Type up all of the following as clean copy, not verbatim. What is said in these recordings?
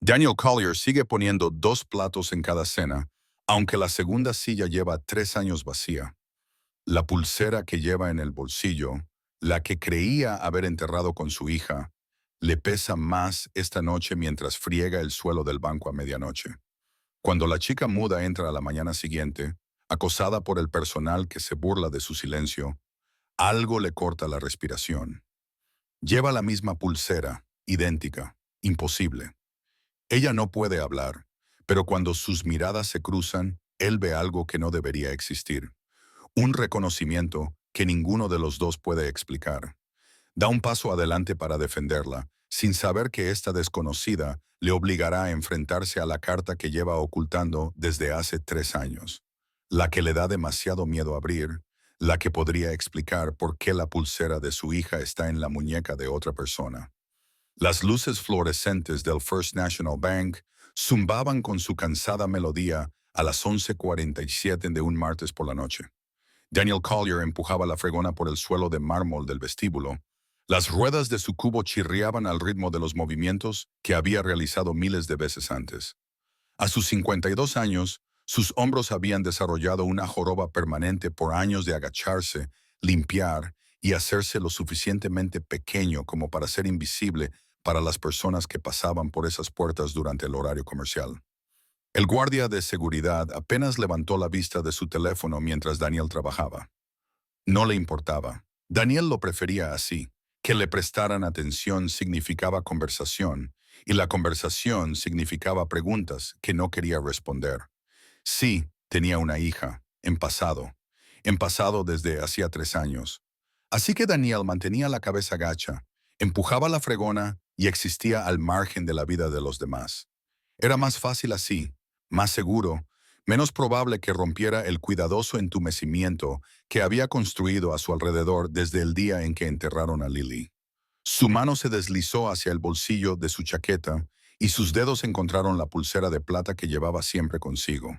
Daniel Collier sigue poniendo 2 platos en cada cena, aunque la segunda silla lleva 3 años vacía. La pulsera que lleva en el bolsillo, la que creía haber enterrado con su hija, le pesa más esta noche mientras friega el suelo del banco a medianoche. Cuando la chica muda entra a la mañana siguiente, acosada por el personal que se burla de su silencio, algo le corta la respiración. Lleva la misma pulsera, idéntica, imposible. Ella no puede hablar, pero cuando sus miradas se cruzan, él ve algo que no debería existir. Un reconocimiento que ninguno de los dos puede explicar. Da un paso adelante para defenderla, sin saber que esta desconocida le obligará a enfrentarse a la carta que lleva ocultando desde hace 3 años. La que le da demasiado miedo abrir, la que podría explicar por qué la pulsera de su hija está en la muñeca de otra persona. Las luces fluorescentes del First National Bank zumbaban con su cansada melodía a las 11:47 de un martes por la noche. Daniel Collier empujaba la fregona por el suelo de mármol del vestíbulo. Las ruedas de su cubo chirriaban al ritmo de los movimientos que había realizado miles de veces antes. A sus 52 años, sus hombros habían desarrollado una joroba permanente por años de agacharse, limpiar y hacerse lo suficientemente pequeño como para ser invisible para las personas que pasaban por esas puertas durante el horario comercial. El guardia de seguridad apenas levantó la vista de su teléfono mientras Daniel trabajaba. No le importaba. Daniel lo prefería así. Que le prestaran atención significaba conversación, y la conversación significaba preguntas que no quería responder. Sí, tenía una hija, en pasado desde hacía 3 años. Así que Daniel mantenía la cabeza gacha, empujaba la fregona y existía al margen de la vida de los demás. Era más fácil así, más seguro, menos probable que rompiera el cuidadoso entumecimiento que había construido a su alrededor desde el día en que enterraron a Lily. Su mano se deslizó hacia el bolsillo de su chaqueta y sus dedos encontraron la pulsera de plata que llevaba siempre consigo.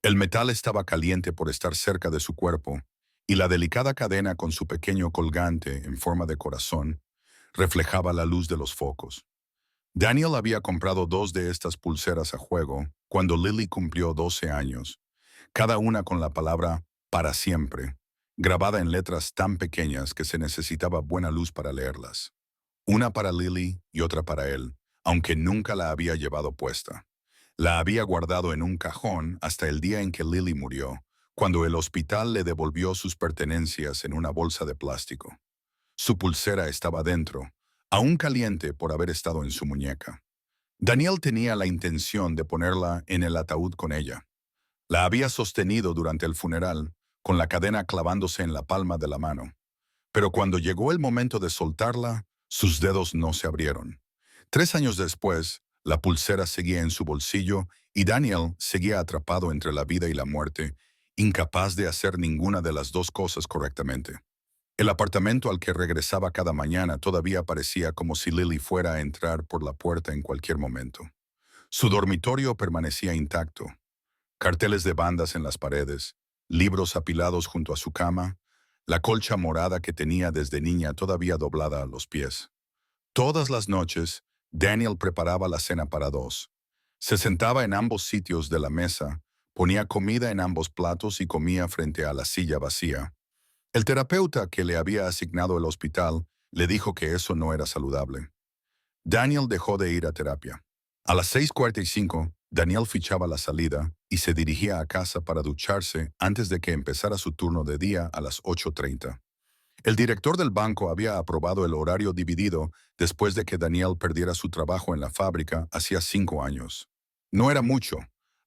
El metal estaba caliente por estar cerca de su cuerpo, y la delicada cadena con su pequeño colgante en forma de corazón reflejaba la luz de los focos. Daniel había comprado 2 de estas pulseras a juego cuando Lily cumplió 12 años, cada una con la palabra «para siempre», grabada en letras tan pequeñas que se necesitaba buena luz para leerlas. Una para Lily y otra para él, aunque nunca la había llevado puesta. La había guardado en un cajón hasta el día en que Lily murió, cuando el hospital le devolvió sus pertenencias en una bolsa de plástico. Su pulsera estaba dentro, aún caliente por haber estado en su muñeca. Daniel tenía la intención de ponerla en el ataúd con ella. La había sostenido durante el funeral, con la cadena clavándose en la palma de la mano. Pero cuando llegó el momento de soltarla, sus dedos no se abrieron. 3 años después, la pulsera seguía en su bolsillo y Daniel seguía atrapado entre la vida y la muerte, incapaz de hacer ninguna de las dos cosas correctamente. El apartamento al que regresaba cada mañana todavía parecía como si Lily fuera a entrar por la puerta en cualquier momento. Su dormitorio permanecía intacto. Carteles de bandas en las paredes, libros apilados junto a su cama, la colcha morada que tenía desde niña todavía doblada a los pies. Todas las noches, Daniel preparaba la cena para dos. Se sentaba en ambos sitios de la mesa, ponía comida en ambos platos y comía frente a la silla vacía. El terapeuta que le había asignado el hospital le dijo que eso no era saludable. Daniel dejó de ir a terapia. A las 6:45, Daniel fichaba la salida y se dirigía a casa para ducharse antes de que empezara su turno de día a las 8:30. El director del banco había aprobado el horario dividido después de que Daniel perdiera su trabajo en la fábrica hacía 5 años. No era mucho,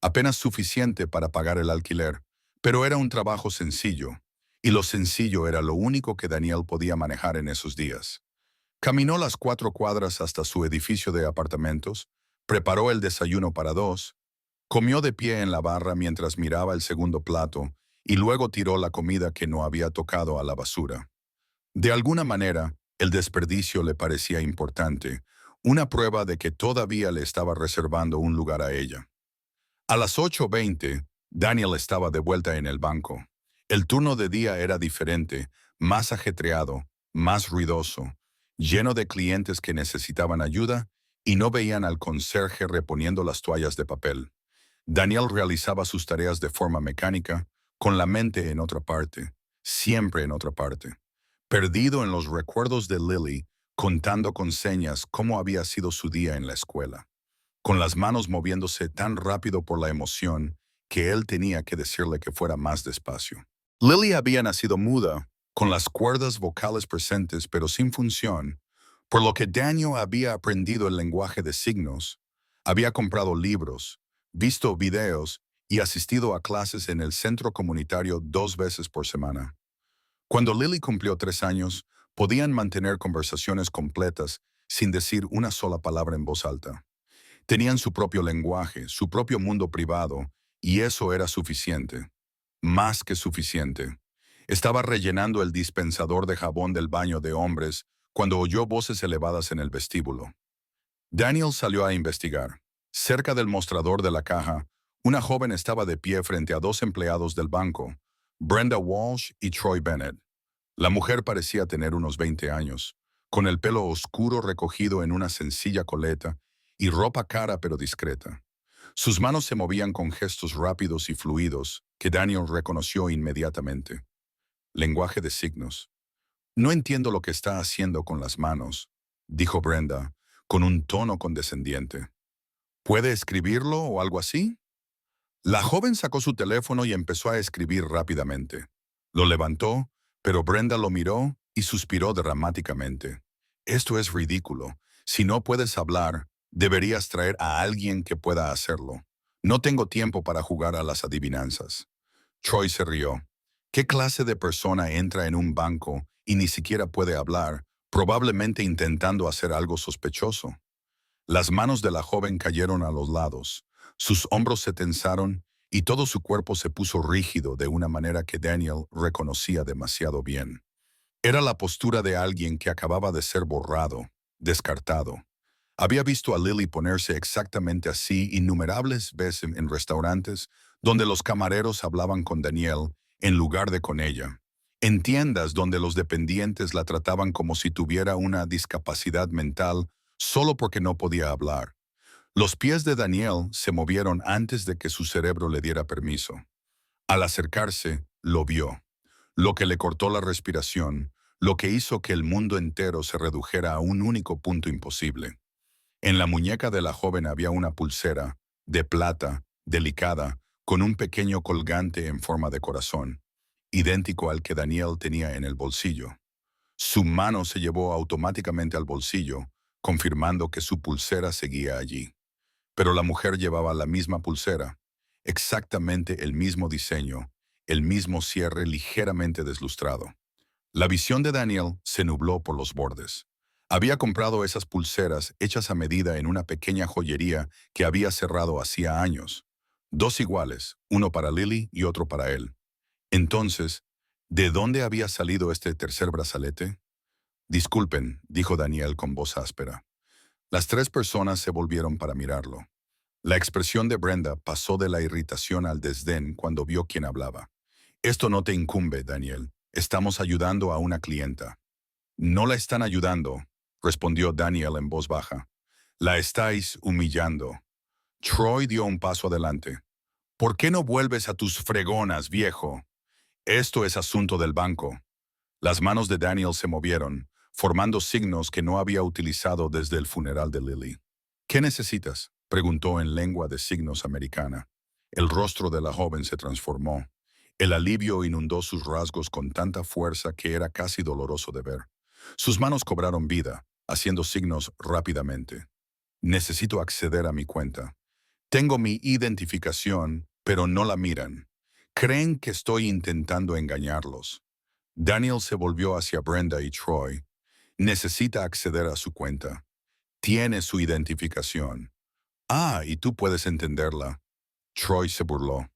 apenas suficiente para pagar el alquiler, pero era un trabajo sencillo, y lo sencillo era lo único que Daniel podía manejar en esos días. Caminó las 4 cuadras hasta su edificio de apartamentos, preparó el desayuno para dos, comió de pie en la barra mientras miraba el segundo plato y luego tiró la comida que no había tocado a la basura. De alguna manera, el desperdicio le parecía importante, una prueba de que todavía le estaba reservando un lugar a ella. A las 8:20, Daniel estaba de vuelta en el banco. El turno de día era diferente, más ajetreado, más ruidoso, lleno de clientes que necesitaban ayuda y no veían al conserje reponiendo las toallas de papel. Daniel realizaba sus tareas de forma mecánica, con la mente en otra parte, siempre en otra parte, perdido en los recuerdos de Lily, contando con señas cómo había sido su día en la escuela, con las manos moviéndose tan rápido por la emoción que él tenía que decirle que fuera más despacio. Lily había nacido muda, con las cuerdas vocales presentes pero sin función, por lo que Daniel había aprendido el lenguaje de signos, había comprado libros, visto videos y asistido a clases en el centro comunitario 2 veces por semana. Cuando Lily cumplió 3 años, podían mantener conversaciones completas sin decir una sola palabra en voz alta. Tenían su propio lenguaje, su propio mundo privado, y eso era suficiente. Más que suficiente. Estaba rellenando el dispensador de jabón del baño de hombres cuando oyó voces elevadas en el vestíbulo. Daniel salió a investigar. Cerca del mostrador de la caja, una joven estaba de pie frente a 2 empleados del banco, Brenda Walsh y Troy Bennett. La mujer parecía tener unos 20 años, con el pelo oscuro recogido en una sencilla coleta y ropa cara pero discreta. Sus manos se movían con gestos rápidos y fluidos que Daniel reconoció inmediatamente. Lenguaje de signos. No entiendo lo que está haciendo con las manos, dijo Brenda, con un tono condescendiente. ¿Puede escribirlo o algo así? La joven sacó su teléfono y empezó a escribir rápidamente. Lo levantó, pero Brenda lo miró y suspiró dramáticamente. Esto es ridículo. Si no puedes hablar, deberías traer a alguien que pueda hacerlo. No tengo tiempo para jugar a las adivinanzas. Troy se rió. ¿Qué clase de persona entra en un banco y ni siquiera puede hablar, probablemente intentando hacer algo sospechoso? Las manos de la joven cayeron a los lados, sus hombros se tensaron y todo su cuerpo se puso rígido de una manera que Daniel reconocía demasiado bien. Era la postura de alguien que acababa de ser borrado, descartado. Había visto a Lily ponerse exactamente así innumerables veces en restaurantes donde los camareros hablaban con Daniel en lugar de con ella. En tiendas donde los dependientes la trataban como si tuviera una discapacidad mental solo porque no podía hablar. Los pies de Daniel se movieron antes de que su cerebro le diera permiso. Al acercarse, lo vio, lo que le cortó la respiración, lo que hizo que el mundo entero se redujera a un único punto imposible. En la muñeca de la joven había una pulsera, de plata, delicada, con un pequeño colgante en forma de corazón, idéntico al que Daniel tenía en el bolsillo. Su mano se llevó automáticamente al bolsillo, confirmando que su pulsera seguía allí. Pero la mujer llevaba la misma pulsera, exactamente el mismo diseño, el mismo cierre ligeramente deslustrado. La visión de Daniel se nubló por los bordes. Había comprado esas pulseras hechas a medida en una pequeña joyería que había cerrado hacía años. 2 iguales, uno para Lily y otro para él. Entonces, ¿de dónde había salido este tercer brazalete? Disculpen, dijo Daniel con voz áspera. Las 3 personas se volvieron para mirarlo. La expresión de Brenda pasó de la irritación al desdén cuando vio quién hablaba. Esto no te incumbe, Daniel. Estamos ayudando a una clienta. No la están ayudando, respondió Daniel en voz baja. La estáis humillando. Troy dio un paso adelante. ¿Por qué no vuelves a tus fregonas, viejo? Esto es asunto del banco. Las manos de Daniel se movieron, formando signos que no había utilizado desde el funeral de Lily. ¿Qué necesitas?, preguntó en lengua de signos americana. El rostro de la joven se transformó. El alivio inundó sus rasgos con tanta fuerza que era casi doloroso de ver. Sus manos cobraron vida, haciendo signos rápidamente. Necesito acceder a mi cuenta. Tengo mi identificación, pero no la miran. Creen que estoy intentando engañarlos. Daniel se volvió hacia Brenda y Troy. Necesita acceder a su cuenta. Tiene su identificación. Ah, y tú puedes entenderla. Troy se burló.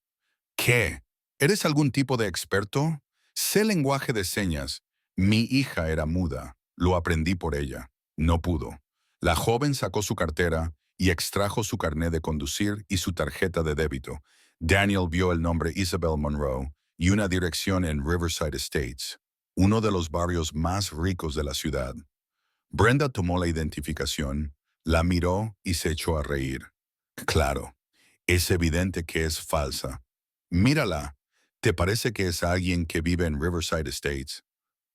¿Qué? ¿Eres algún tipo de experto? Sé lenguaje de señas. Mi hija era muda. Lo aprendí por ella. No pudo. La joven sacó su cartera y extrajo su carné de conducir y su tarjeta de débito. Daniel vio el nombre Isabel Monroe y una dirección en Riverside Estates, uno de los barrios más ricos de la ciudad. Brenda tomó la identificación, La miró y se echó a reír. Claro, es evidente que es falsa. Mírala. ¿Te parece que es alguien que vive en Riverside Estates?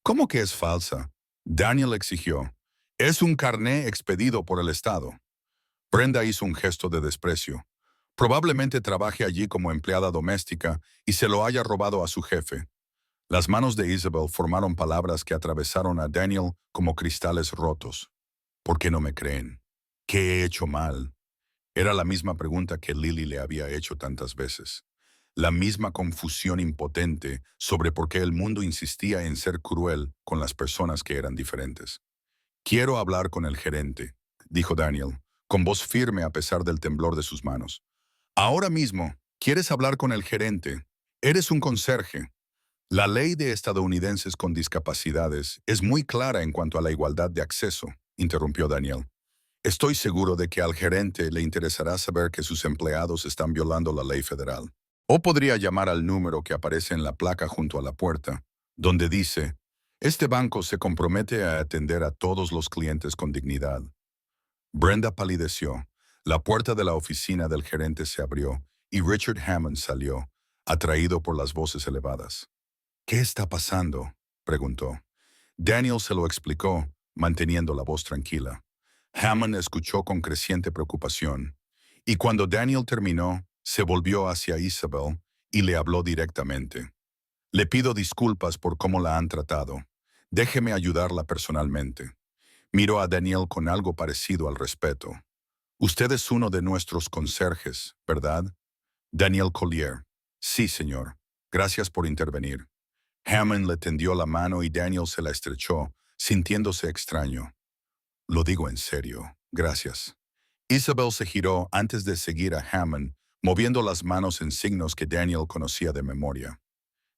¿Cómo que es falsa? Daniel exigió. Es un carné expedido por el Estado. Brenda hizo un gesto de desprecio. Probablemente trabaje allí como empleada doméstica y se lo haya robado a su jefe. Las manos de Isabel formaron palabras que atravesaron a Daniel como cristales rotos. ¿Por qué no me creen? ¿Qué he hecho mal? Era la misma pregunta que Lily le había hecho tantas veces. La misma confusión impotente sobre por qué el mundo insistía en ser cruel con las personas que eran diferentes. Quiero hablar con el gerente, dijo Daniel, con voz firme a pesar del temblor de sus manos. Ahora mismo, ¿quieres hablar con el gerente? Eres un conserje. La ley de estadounidenses con discapacidades es muy clara en cuanto a la igualdad de acceso, interrumpió Daniel. Estoy seguro de que al gerente le interesará saber que sus empleados están violando la ley federal. O podría llamar al número que aparece en la placa junto a la puerta, donde dice, este banco se compromete a atender a todos los clientes con dignidad. Brenda palideció. La puerta de la oficina del gerente se abrió y Richard Hammond salió, atraído por las voces elevadas. ¿Qué está pasando?, preguntó. Daniel se lo explicó, manteniendo la voz tranquila. Hammond escuchó con creciente preocupación, y cuando Daniel terminó, se volvió hacia Isabel y le habló directamente. Le pido disculpas por cómo la han tratado. Déjeme ayudarla personalmente. Miró a Daniel con algo parecido al respeto. Usted es uno de nuestros conserjes, ¿verdad? Daniel Collier. Sí, señor. Gracias por intervenir. Hammond le tendió la mano y Daniel se la estrechó, sintiéndose extraño. Lo digo en serio. Gracias. Isabel se giró antes de seguir a Hammond, moviendo las manos en signos que Daniel conocía de memoria.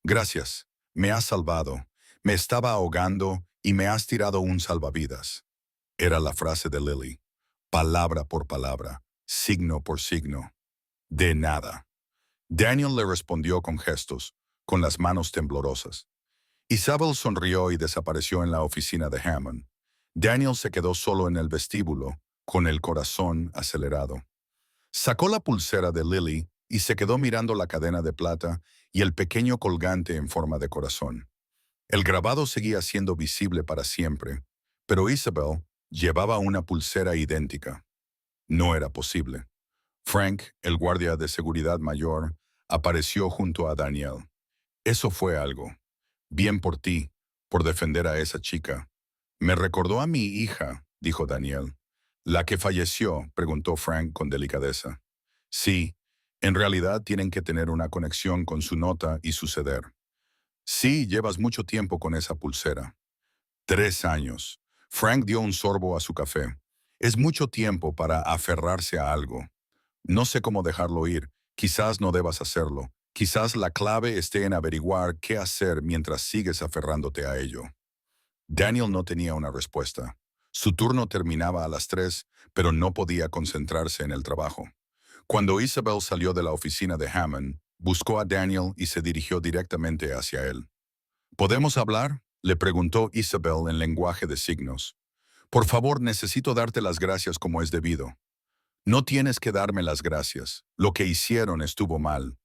Gracias. Me has salvado. Me estaba ahogando y me has tirado un salvavidas. Era la frase de Lily. Palabra por palabra, signo por signo. De nada. Daniel le respondió con gestos, con las manos temblorosas. Isabel sonrió y desapareció en la oficina de Hammond. Daniel se quedó solo en el vestíbulo, con el corazón acelerado. Sacó la pulsera de Lily y se quedó mirando la cadena de plata y el pequeño colgante en forma de corazón. El grabado seguía siendo visible para siempre, pero Isabel llevaba una pulsera idéntica. No era posible. Frank, el guardia de seguridad mayor, apareció junto a Daniel. Eso fue algo. Bien por ti, por defender a esa chica. Me recordó a mi hija, dijo Daniel. ¿La que falleció?, preguntó Frank con delicadeza. Sí, en realidad tienen que tener una conexión con su nota y suceder. Sí, llevas mucho tiempo con esa pulsera. 3 años. Frank dio un sorbo a su café. Es mucho tiempo para aferrarse a algo. No sé cómo dejarlo ir. Quizás no debas hacerlo. Quizás la clave esté en averiguar qué hacer mientras sigues aferrándote a ello. Daniel no tenía una respuesta. Su turno terminaba a las 3, pero no podía concentrarse en el trabajo. Cuando Isabel salió de la oficina de Hammond, buscó a Daniel y se dirigió directamente hacia él. ¿Podemos hablar?, le preguntó Isabel en lenguaje de signos. Por favor, necesito darte las gracias como es debido. No tienes que darme las gracias. Lo que hicieron estuvo mal.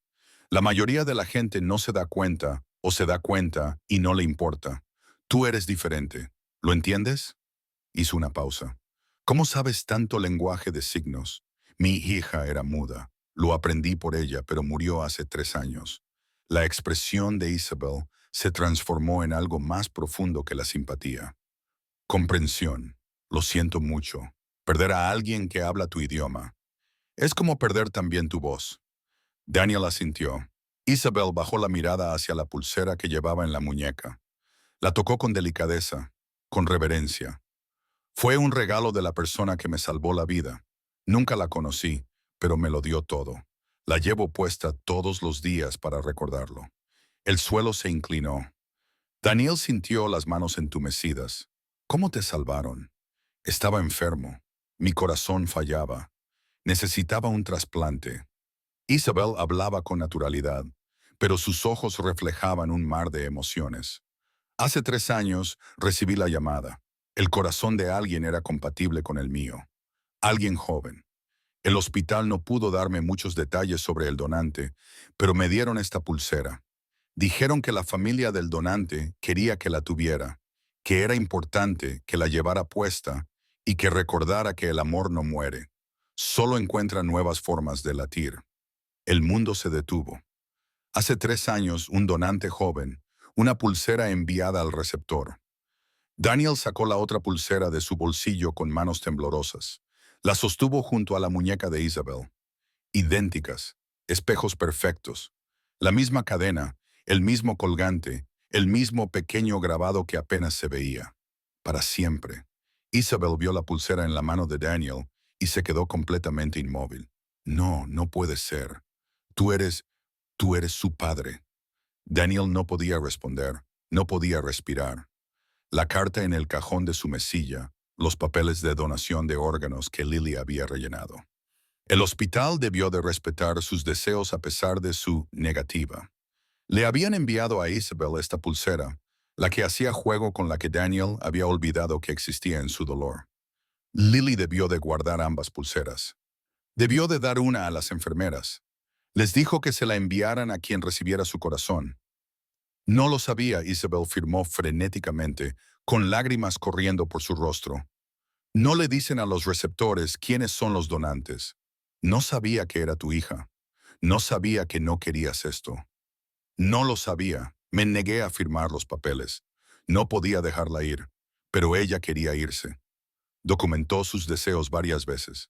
La mayoría de la gente no se da cuenta o se da cuenta y no le importa. Tú eres diferente. ¿Lo entiendes? Hizo una pausa. ¿Cómo sabes tanto lenguaje de signos? Mi hija era muda. Lo aprendí por ella, pero murió hace 3 años. La expresión de Isabel se transformó en algo más profundo que la simpatía. Comprensión. Lo siento mucho. Perder a alguien que habla tu idioma. Es como perder también tu voz. Daniel asintió. Isabel bajó la mirada hacia la pulsera que llevaba en la muñeca. La tocó con delicadeza, con reverencia. Fue un regalo de la persona que me salvó la vida. Nunca la conocí, pero me lo dio todo. La llevo puesta todos los días para recordarlo. El suelo se inclinó. Daniel sintió las manos entumecidas. ¿Cómo te salvaron? Estaba enfermo. Mi corazón fallaba. Necesitaba un trasplante. Isabel hablaba con naturalidad, pero sus ojos reflejaban un mar de emociones. Hace 3 años recibí la llamada. El corazón de alguien era compatible con el mío. Alguien joven. El hospital no pudo darme muchos detalles sobre el donante, pero me dieron esta pulsera. Dijeron que la familia del donante quería que la tuviera, que era importante que la llevara puesta y que recordara que el amor no muere, solo encuentra nuevas formas de latir. El mundo se detuvo. Hace 3 años, un donante joven, una pulsera enviada al receptor. Daniel sacó la otra pulsera de su bolsillo con manos temblorosas. La sostuvo junto a la muñeca de Isabel. Idénticas, espejos perfectos. La misma cadena, el mismo colgante, el mismo pequeño grabado que apenas se veía. Para siempre. Isabel vio la pulsera en la mano de Daniel y se quedó completamente inmóvil. No, no puede ser. Tú eres, tú eres su padre. Daniel no podía responder, no podía respirar. La carta en el cajón de su mesilla, los papeles de donación de órganos que Lily había rellenado. El hospital debió de respetar sus deseos a pesar de su negativa. Le habían enviado a Isabel esta pulsera, la que hacía juego con la que Daniel había olvidado que existía en su dolor. Lily debió de guardar ambas pulseras. Debió de dar una a las enfermeras. Les dijo que se la enviaran a quien recibiera su corazón. No lo sabía, Isabel firmó frenéticamente, con lágrimas corriendo por su rostro. No le dicen a los receptores quiénes son los donantes. No sabía que era tu hija. No sabía que no querías esto. No lo sabía. Me negué a firmar los papeles. No podía dejarla ir, pero ella quería irse. Documentó sus deseos varias veces.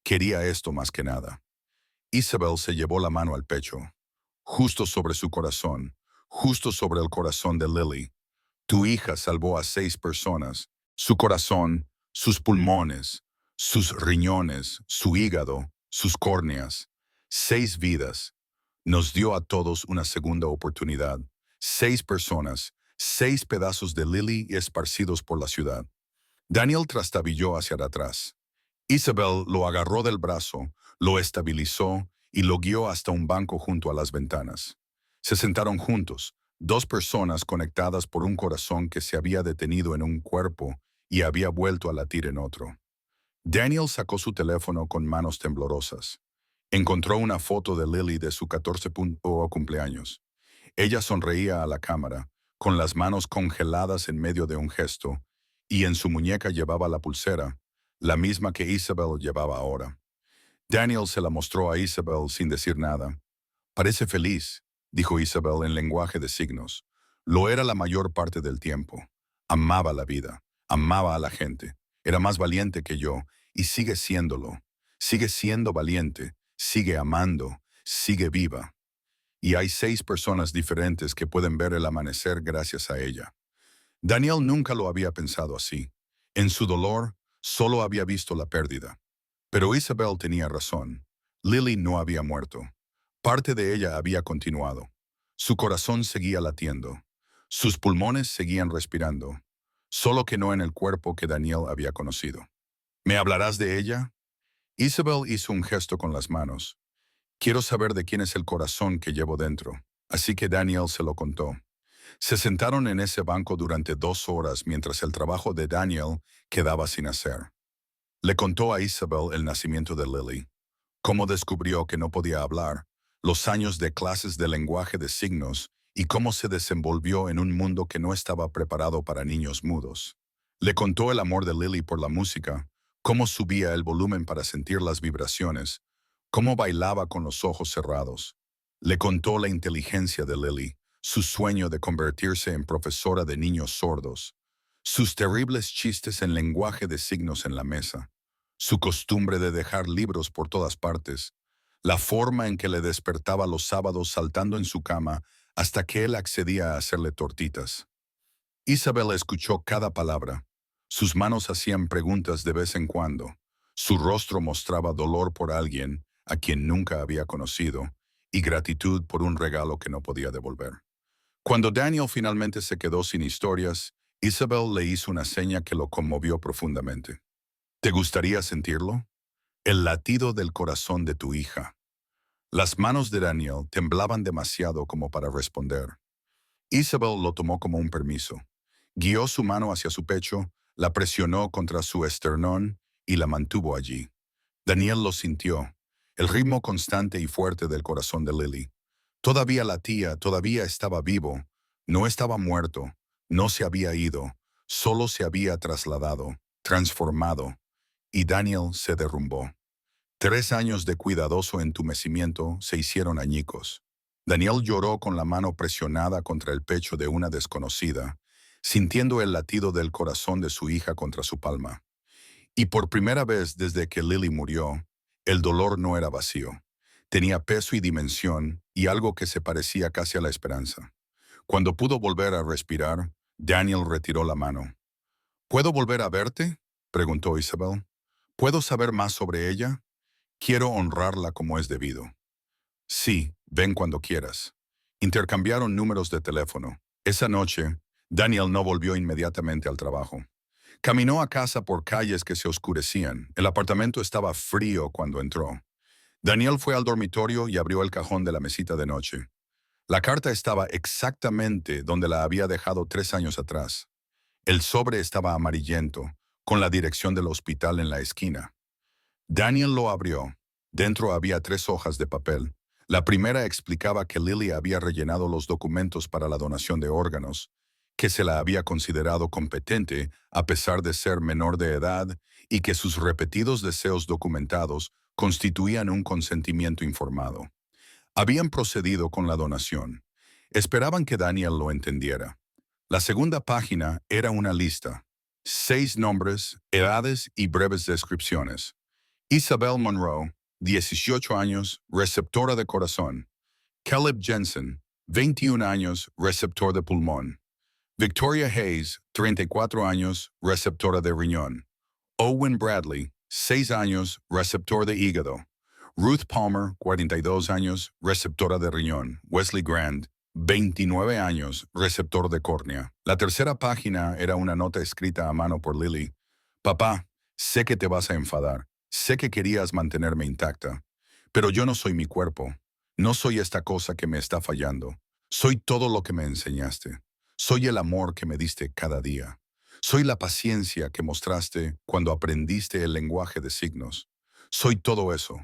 Quería esto más que nada. Isabel se llevó la mano al pecho, justo sobre su corazón, justo sobre el corazón de Lily. Tu hija salvó a 6 personas. Su corazón, sus pulmones, sus riñones, su hígado, sus córneas. 6 vidas. Nos dio a todos una segunda oportunidad. 6 personas, 6 pedazos de Lily esparcidos por la ciudad. Daniel trastabilló hacia atrás. Isabel lo agarró del brazo, lo estabilizó y lo guió hasta un banco junto a las ventanas. Se sentaron juntos, 2 personas conectadas por un corazón que se había detenido en un cuerpo y había vuelto a latir en otro. Daniel sacó su teléfono con manos temblorosas. Encontró una foto de Lily de su 14 cumpleaños. Ella sonreía a la cámara, con las manos congeladas en medio de un gesto, y en su muñeca llevaba la pulsera, la misma que Isabel llevaba ahora. Daniel se la mostró a Isabel sin decir nada. Parece feliz, dijo Isabel en lenguaje de signos. Lo era la mayor parte del tiempo. Amaba la vida, amaba a la gente. Era más valiente que yo, y sigue siéndolo. Sigue siendo valiente, sigue amando, sigue viva. Y hay 6 personas diferentes que pueden ver el amanecer gracias a ella. Daniel nunca lo había pensado así. En su dolor, solo había visto la pérdida. Pero Isabel tenía razón. Lily no había muerto. Parte de ella había continuado. Su corazón seguía latiendo. Sus pulmones seguían respirando. Solo que no en el cuerpo que Daniel había conocido. ¿Me hablarás de ella? Isabel hizo un gesto con las manos. Quiero saber de quién es el corazón que llevo dentro. Así que Daniel se lo contó. Se sentaron en ese banco durante 2 horas mientras el trabajo de Daniel quedaba sin hacer. Le contó a Isabel el nacimiento de Lily, cómo descubrió que no podía hablar, los años de clases de lenguaje de signos y cómo se desenvolvió en un mundo que no estaba preparado para niños mudos. Le contó el amor de Lily por la música, cómo subía el volumen para sentir las vibraciones, cómo bailaba con los ojos cerrados. Le contó la inteligencia de Lily, su sueño de convertirse en profesora de niños sordos, sus terribles chistes en lenguaje de signos en la mesa, su costumbre de dejar libros por todas partes, la forma en que le despertaba los sábados saltando en su cama hasta que él accedía a hacerle tortitas. Isabel escuchó cada palabra. Sus manos hacían preguntas de vez en cuando. Su rostro mostraba dolor por alguien a quien nunca había conocido y gratitud por un regalo que no podía devolver. Cuando Daniel finalmente se quedó sin historias, Isabel le hizo una seña que lo conmovió profundamente. ¿Te gustaría sentirlo? El latido del corazón de tu hija. Las manos de Daniel temblaban demasiado como para responder. Isabel lo tomó como un permiso. Guió su mano hacia su pecho, la presionó contra su esternón y la mantuvo allí. Daniel lo sintió, el ritmo constante y fuerte del corazón de Lily. Todavía latía, todavía estaba vivo, no estaba muerto, no se había ido, solo se había trasladado, transformado, y Daniel se derrumbó. 3 años de cuidadoso entumecimiento se hicieron añicos. Daniel lloró con la mano presionada contra el pecho de una desconocida, sintiendo el latido del corazón de su hija contra su palma. Y por primera vez desde que Lily murió, el dolor no era vacío. Tenía peso y dimensión y algo que se parecía casi a la esperanza. Cuando pudo volver a respirar, Daniel retiró la mano. ¿Puedo volver a verte?, preguntó Isabel. ¿Puedo saber más sobre ella? Quiero honrarla como es debido. Sí, ven cuando quieras. Intercambiaron números de teléfono. Esa noche, Daniel no volvió inmediatamente al trabajo. Caminó a casa por calles que se oscurecían. El apartamento estaba frío cuando entró. Daniel fue al dormitorio y abrió el cajón de la mesita de noche. La carta estaba exactamente donde la había dejado 3 años atrás. El sobre estaba amarillento, con la dirección del hospital en la esquina. Daniel lo abrió. Dentro había 3 hojas de papel. La primera explicaba que Lily había rellenado los documentos para la donación de órganos, que se la había considerado competente a pesar de ser menor de edad y que sus repetidos deseos documentados constituían un consentimiento informado. Habían procedido con la donación. Esperaban que Daniel lo entendiera. La segunda página era una lista. 6 nombres, edades y breves descripciones. Isabel Monroe, 18 años, receptora de corazón. Caleb Jensen, 21 años, receptor de pulmón. Victoria Hayes, 34 años, receptora de riñón. Owen Bradley, 6 años, receptor de hígado. Ruth Palmer, 42 años, receptora de riñón. Wesley Grand, 29 años, receptor de córnea. La tercera página era una nota escrita a mano por Lily. Papá, sé que te vas a enfadar. Sé que querías mantenerme intacta. Pero yo no soy mi cuerpo. No soy esta cosa que me está fallando. Soy todo lo que me enseñaste. Soy el amor que me diste cada día. Soy la paciencia que mostraste cuando aprendiste el lenguaje de signos. Soy todo eso.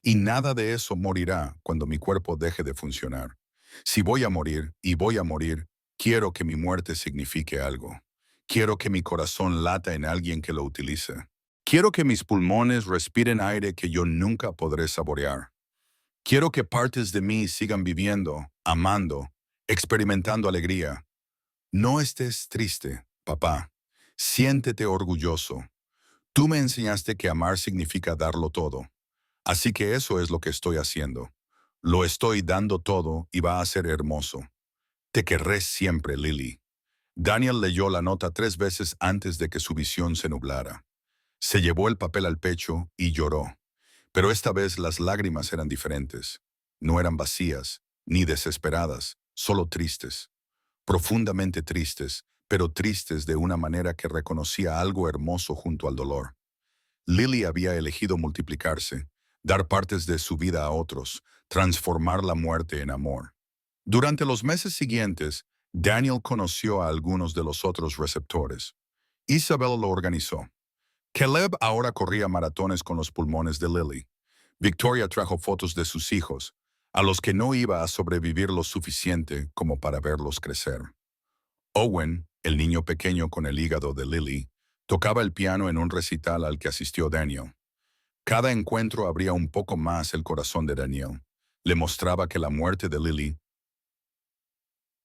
Y nada de eso morirá cuando mi cuerpo deje de funcionar. Si voy a morir, y voy a morir, quiero que mi muerte signifique algo. Quiero que mi corazón lata en alguien que lo utilice. Quiero que mis pulmones respiren aire que yo nunca podré saborear. Quiero que partes de mí sigan viviendo, amando, experimentando alegría. No estés triste, papá. Siéntete orgulloso. Tú me enseñaste que amar significa darlo todo. Así que eso es lo que estoy haciendo. Lo estoy dando todo y va a ser hermoso. Te querré siempre, Lily. Daniel leyó la nota 3 veces antes de que su visión se nublara. Se llevó el papel al pecho y lloró. Pero esta vez las lágrimas eran diferentes. No eran vacías, ni desesperadas, solo tristes. Profundamente tristes, pero tristes de una manera que reconocía algo hermoso junto al dolor. Lily había elegido multiplicarse, dar partes de su vida a otros, transformar la muerte en amor. Durante los meses siguientes, Daniel conoció a algunos de los otros receptores. Isabel lo organizó. Caleb ahora corría maratones con los pulmones de Lily. Victoria trajo fotos de sus hijos, a los que no iba a sobrevivir lo suficiente como para verlos crecer. Owen, el niño pequeño con el hígado de Lily, tocaba el piano en un recital al que asistió Daniel. Cada encuentro abría un poco más el corazón de Daniel. Le mostraba que la muerte de Lily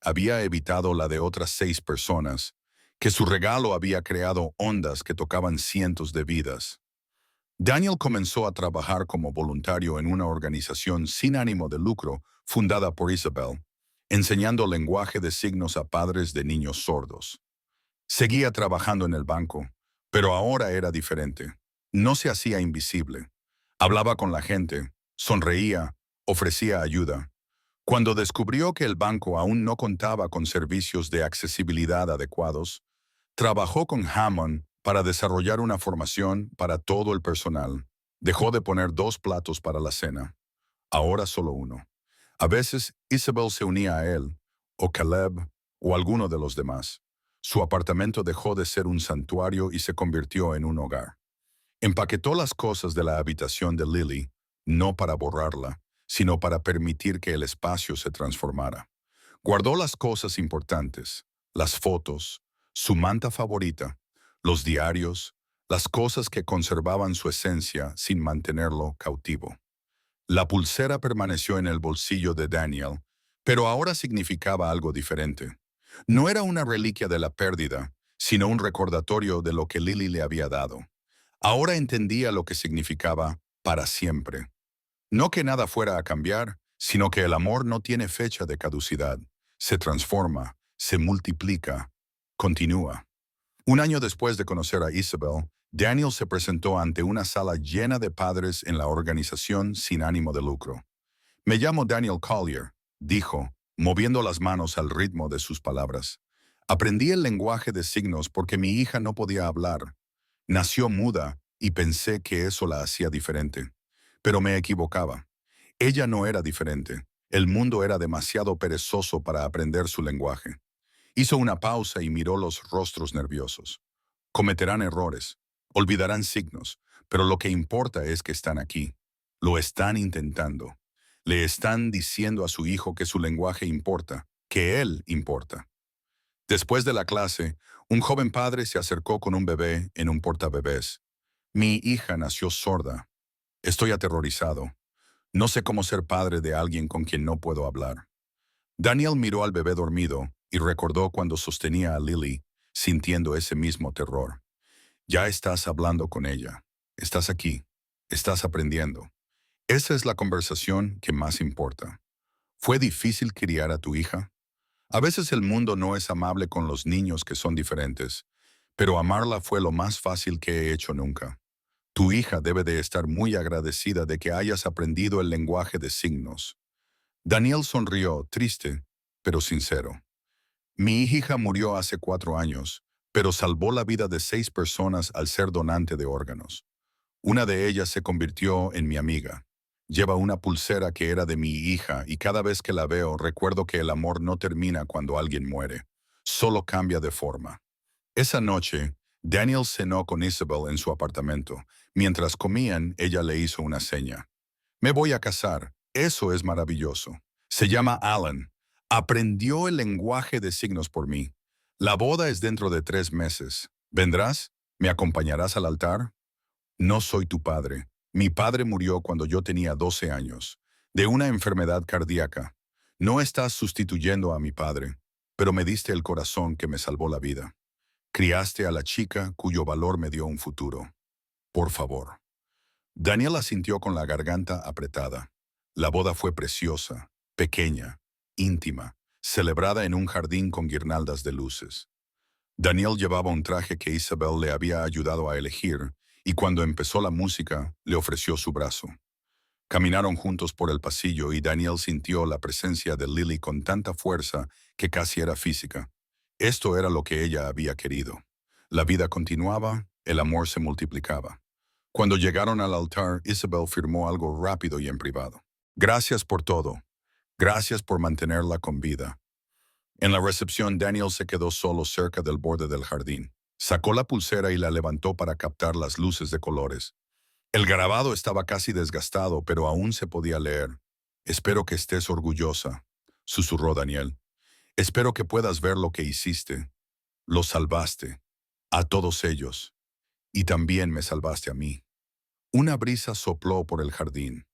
había evitado la de otras 6 personas, que su regalo había creado ondas que tocaban cientos de vidas. Daniel comenzó a trabajar como voluntario en una organización sin ánimo de lucro fundada por Isabel, enseñando lenguaje de signos a padres de niños sordos. Seguía trabajando en el banco, pero ahora era diferente. No se hacía invisible. Hablaba con la gente, sonreía, ofrecía ayuda. Cuando descubrió que el banco aún no contaba con servicios de accesibilidad adecuados, trabajó con Hammond para desarrollar una formación para todo el personal. Dejó de poner 2 platos para la cena. Ahora solo uno. A veces Isabel se unía a él, o Caleb, o alguno de los demás. Su apartamento dejó de ser un santuario y se convirtió en un hogar. Empaquetó las cosas de la habitación de Lily, no para borrarla, sino para permitir que el espacio se transformara. Guardó las cosas importantes, las fotos, su manta favorita, los diarios, las cosas que conservaban su esencia sin mantenerlo cautivo. La pulsera permaneció en el bolsillo de Daniel, pero ahora significaba algo diferente. No era una reliquia de la pérdida, sino un recordatorio de lo que Lily le había dado. Ahora entendía lo que significaba para siempre. No que nada fuera a cambiar, sino que el amor no tiene fecha de caducidad. Se transforma, se multiplica, continúa. Un año después de conocer a Isabel, Daniel se presentó ante una sala llena de padres en la organización sin ánimo de lucro. Me llamo Daniel Collier, dijo, moviendo las manos al ritmo de sus palabras. Aprendí el lenguaje de signos porque mi hija no podía hablar. Nació muda y pensé que eso la hacía diferente. Pero me equivocaba. Ella no era diferente. El mundo era demasiado perezoso para aprender su lenguaje. Hizo una pausa y miró los rostros nerviosos. Cometerán errores, olvidarán signos, pero lo que importa es que están aquí. Lo están intentando. Le están diciendo a su hijo que su lenguaje importa, que él importa. Después de la clase, un joven padre se acercó con un bebé en un portabebés. Mi hija nació sorda. Estoy aterrorizado. No sé cómo ser padre de alguien con quien no puedo hablar. Daniel miró al bebé dormido y recordó cuando sostenía a Lily, sintiendo ese mismo terror. Ya estás hablando con ella. Estás aquí. Estás aprendiendo. Esa es la conversación que más importa. ¿Fue difícil criar a tu hija? A veces el mundo no es amable con los niños que son diferentes, pero amarla fue lo más fácil que he hecho nunca. Tu hija debe de estar muy agradecida de que hayas aprendido el lenguaje de signos. Daniel sonrió, triste, pero sincero. Mi hija murió hace 4 años, pero salvó la vida de 6 personas al ser donante de órganos. Una de ellas se convirtió en mi amiga. Lleva una pulsera que era de mi hija y cada vez que la veo recuerdo que el amor no termina cuando alguien muere, solo cambia de forma. Esa noche, Daniel cenó con Isabel en su apartamento. Mientras comían, ella le hizo una seña. Me voy a casar. Eso es maravilloso. Se llama Alan. Aprendió el lenguaje de signos por mí. La boda es dentro de 3 meses. ¿Vendrás? ¿Me acompañarás al altar? No soy tu padre. Mi padre murió cuando yo tenía 12 años, de una enfermedad cardíaca. No estás sustituyendo a mi padre, pero me diste el corazón que me salvó la vida. Criaste a la chica cuyo valor me dio un futuro. Por favor. Daniela sintió con la garganta apretada. La boda fue preciosa, pequeña, íntima, celebrada en un jardín con guirnaldas de luces. Daniel llevaba un traje que Isabel le había ayudado a elegir, y cuando empezó la música, le ofreció su brazo. Caminaron juntos por el pasillo y Daniel sintió la presencia de Lily con tanta fuerza que casi era física. Esto era lo que ella había querido. La vida continuaba, el amor se multiplicaba. Cuando llegaron al altar, Isabel firmó algo rápido y en privado. Gracias por todo. Gracias por mantenerla con vida. En la recepción, Daniel se quedó solo cerca del borde del jardín. Sacó la pulsera y la levantó para captar las luces de colores. El grabado estaba casi desgastado, pero aún se podía leer. Espero que estés orgullosa, susurró Daniel. Espero que puedas ver lo que hiciste. Los salvaste, a todos ellos, y también me salvaste a mí. Una brisa sopló por el jardín.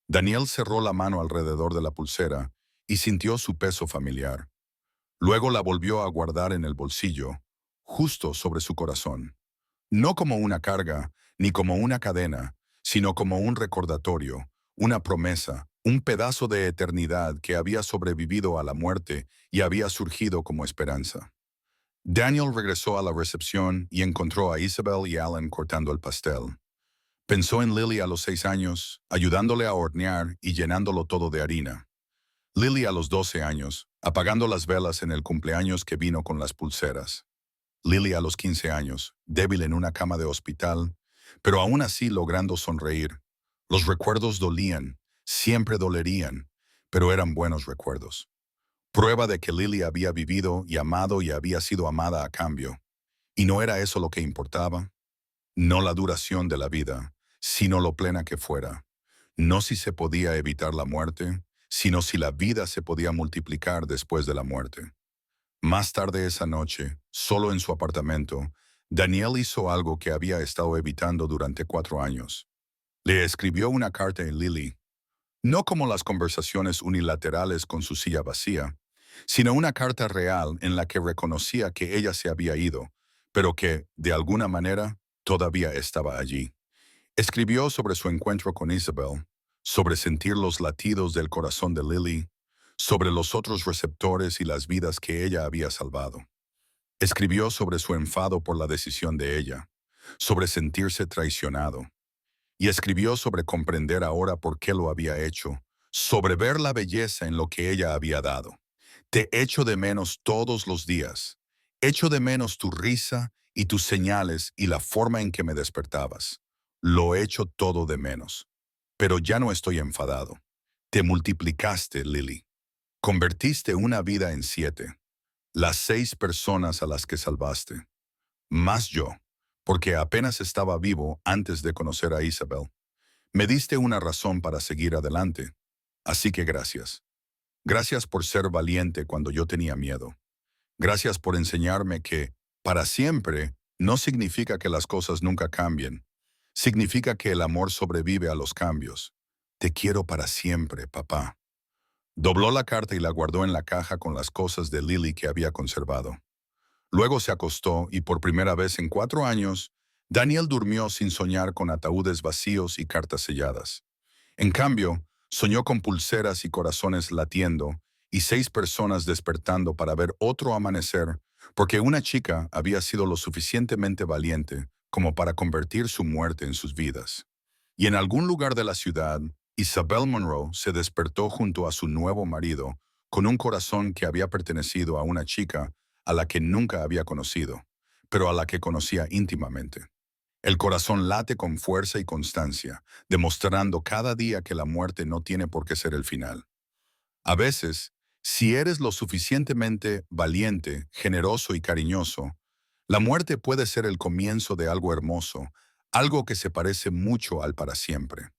Daniel cerró la mano alrededor de la pulsera y sintió su peso familiar. Luego la volvió a guardar en el bolsillo, justo sobre su corazón. No como una carga, ni como una cadena, sino como un recordatorio, una promesa, un pedazo de eternidad que había sobrevivido a la muerte y había surgido como esperanza. Daniel regresó a la recepción y encontró a Isabel y Alan cortando el pastel. Pensó en Lily a los 6 años, ayudándole a hornear y llenándolo todo de harina. Lily a los 12 años, apagando las velas en el cumpleaños que vino con las pulseras. Lily a los 15 años, débil en una cama de hospital, pero aún así logrando sonreír. Los recuerdos dolían, siempre dolerían, pero eran buenos recuerdos. Prueba de que Lily había vivido y amado y había sido amada a cambio. ¿Y no era eso lo que importaba? no la duración de la vida, sino lo plena que fuera. No si se podía evitar la muerte, sino si la vida se podía multiplicar después de la muerte. Más tarde esa noche, solo en su apartamento, Daniel hizo algo que había estado evitando durante 4 años. Le escribió una carta a Lily, no como las conversaciones unilaterales con su silla vacía, sino una carta real en la que reconocía que ella se había ido, pero que, de alguna manera, todavía estaba allí. Escribió sobre su encuentro con Isabel, sobre sentir los latidos del corazón de Lily, sobre los otros receptores y las vidas que ella había salvado. Escribió sobre su enfado por la decisión de ella, sobre sentirse traicionado, y escribió sobre comprender ahora por qué lo había hecho, sobre ver la belleza en lo que ella había dado. Te echo de menos todos los días. Echo de menos tu risa y tus señales y la forma en que me despertabas. Lo echo todo de menos. Pero ya no estoy enfadado. Te multiplicaste, Lily. Convertiste una vida en 7. Las 6 personas a las que salvaste. Más yo, porque apenas estaba vivo antes de conocer a Isabel. Me diste una razón para seguir adelante. Así que gracias. Gracias por ser valiente cuando yo tenía miedo. Gracias por enseñarme que, para siempre, no significa que las cosas nunca cambien. Significa que el amor sobrevive a los cambios. Te quiero para siempre, papá. Dobló la carta y la guardó en la caja con las cosas de Lily que había conservado. Luego se acostó y por primera vez en 4 años, Daniel durmió sin soñar con ataúdes vacíos y cartas selladas. En cambio, soñó con pulseras y corazones latiendo y 6 personas despertando para ver otro amanecer, porque una chica había sido lo suficientemente valiente como para convertir su muerte en sus vidas. Y en algún lugar de la ciudad, Isabel Monroe se despertó junto a su nuevo marido con un corazón que había pertenecido a una chica a la que nunca había conocido, pero a la que conocía íntimamente. El corazón late con fuerza y constancia, demostrando cada día que la muerte no tiene por qué ser el final. A veces, si eres lo suficientemente valiente, generoso y cariñoso, la muerte puede ser el comienzo de algo hermoso, algo que se parece mucho al para siempre.